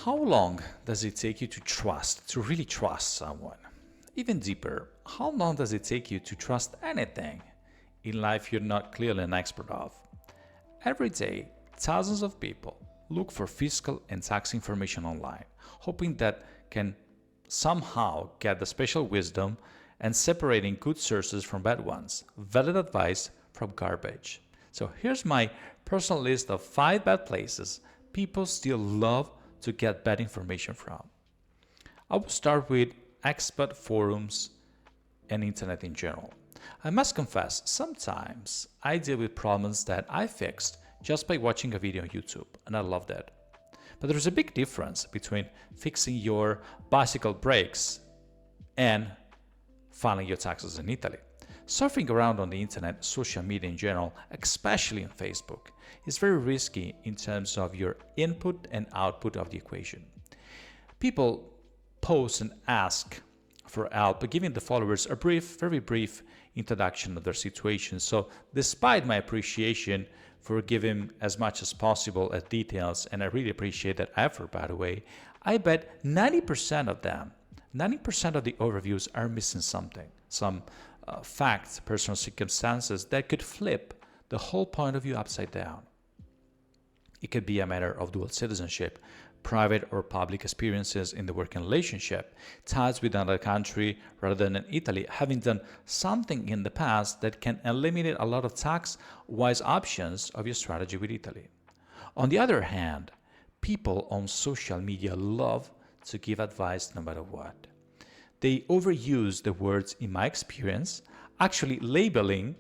How long does it take you to really trust someone? Even deeper, how long does it take you to trust anything in life you're not clearly an expert of? Every day, thousands of people look for fiscal and tax information online, hoping that can somehow get the special wisdom and separating good sources from bad ones, valid advice from garbage. So here's my personal list of 5 bad places people still love to get bad information from. I will start with expert forums and internet in general. I must confess, sometimes I deal with problems that I fixed just by watching a video on YouTube, and I love that. But there's a big difference between fixing your bicycle brakes and filing your taxes in Italy. Surfing around on the internet, social media in general, especially on Facebook, is very risky in terms of your input and output of the equation. People post and ask for help by giving the followers a very brief introduction of their situation. So despite my appreciation for giving as much as possible as details, and I really appreciate that effort, by the way, I bet 90% of them, 90% of the overviews are missing something, some facts, personal circumstances that could flip the whole point of view upside down. It could be a matter of dual citizenship, private or public experiences in the working relationship, ties with another country rather than in Italy, having done something in the past that can eliminate a lot of tax-wise options of your strategy with Italy. On the other hand, people on social media love to give advice no matter what. They overuse the words "in my experience," actually labeling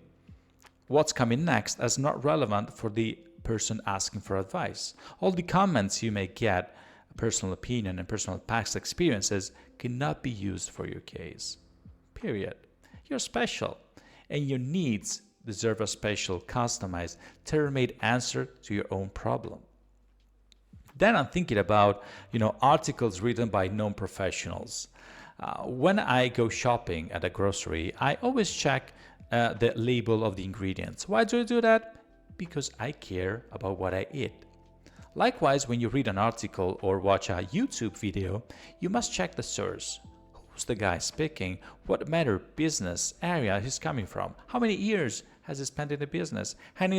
what's coming next as not relevant for the person asking for advice. All the comments you may get, personal opinion and personal past experiences, cannot be used for your case. Period. You're special, and your needs deserve a special, customized, tailor-made answer to your own problem. Then I'm thinking about, articles written by non-professionals. When I go shopping at a grocery, I always check the label of the ingredients. Why do I do that? Because I care about what I eat. Likewise, when you read an article or watch a YouTube video, you must check the source. Who's the guy speaking? What matter business area he's coming from? How many years has he spent in the business? And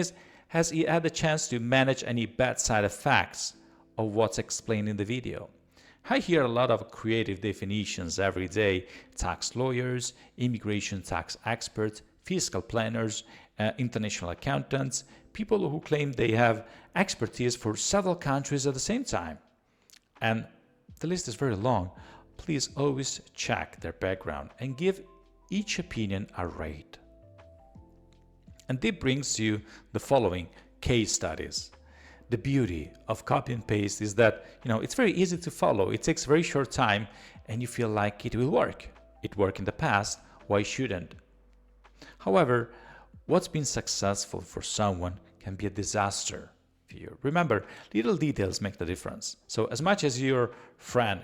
has he had the chance to manage any bad side effects of what's explained in the video? I hear a lot of creative definitions every day: tax lawyers, immigration tax experts, fiscal planners, international accountants, people who claim they have expertise for several countries at the same time. And the list is very long. Please always check their background and give each opinion a rate. And this brings you the following case studies. The beauty of copy and paste is that, it's very easy to follow. It takes a very short time and you feel like it will work. It worked in the past, why shouldn't? However, what's been successful for someone can be a disaster for you. Remember, little details make the difference. So as much as your friend,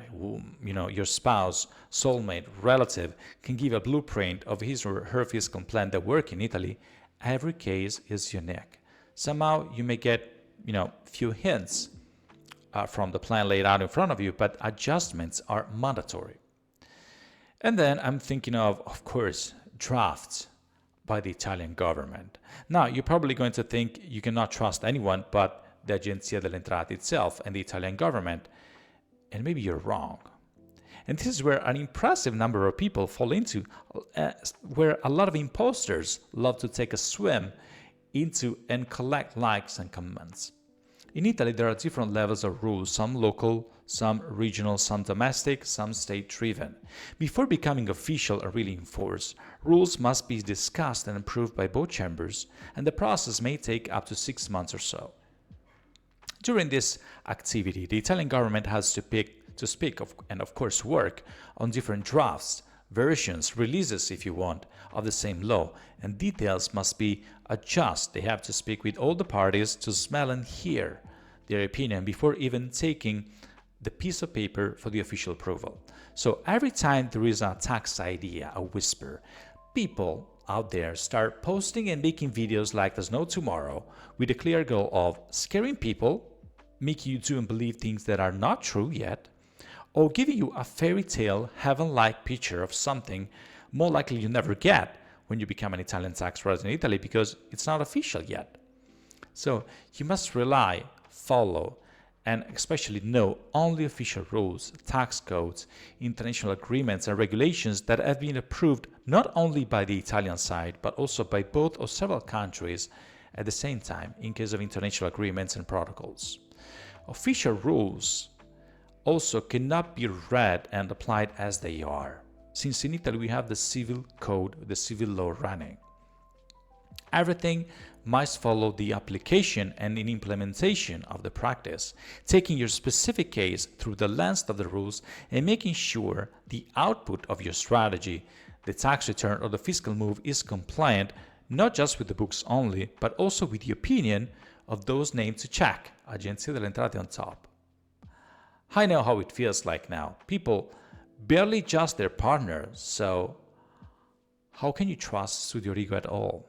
your spouse, soulmate, relative can give a blueprint of his or her fiscal plan that works in Italy, every case is unique. Somehow you may get, few hints from the plan laid out in front of you, but adjustments are mandatory. And then I'm thinking of course, drafts by the Italian government. Now, you're probably going to think you cannot trust anyone but the Agenzia delle Entrate itself and the Italian government, and maybe you're wrong. And this is where an impressive number of people fall into, where a lot of imposters love to take a swim into and collect likes and comments. In Italy, there are different levels of rules, some local, some regional, some domestic, some state-driven. Before becoming official or really enforced, rules must be discussed and approved by both chambers, and the process may take up to 6 months or so. During this activity, the Italian government has to speak and of course work on different drafts, versions, releases if you want, of the same law, and details must be adjusted. They have to speak with all the parties to smell and hear their opinion before even taking the piece of paper for the official approval. So every time there is a tax idea, a whisper, people out there start posting and making videos like there's no tomorrow with a clear goal of scaring people making you do and believe things that are not true yet, or giving you a fairy tale, heaven-like picture of something more likely you never get when you become an Italian tax resident in Italy because it's not official yet. So you must rely, follow, and especially know only official rules, tax codes, international agreements, and regulations that have been approved not only by the Italian side, but also by both or several countries at the same time in case of international agreements and protocols. Official rules also cannot be read and applied as they are, since in Italy we have the civil code, the civil law running. Everything must follow the application and in implementation of the practice, taking your specific case through the lens of the rules and making sure the output of your strategy, the tax return or the fiscal move, is compliant not just with the books only, but also with the opinion of those named to check, Agenzia delle Entrate on top. I know how it feels like now. People barely trust their partner, so how can you trust studiorigo at all?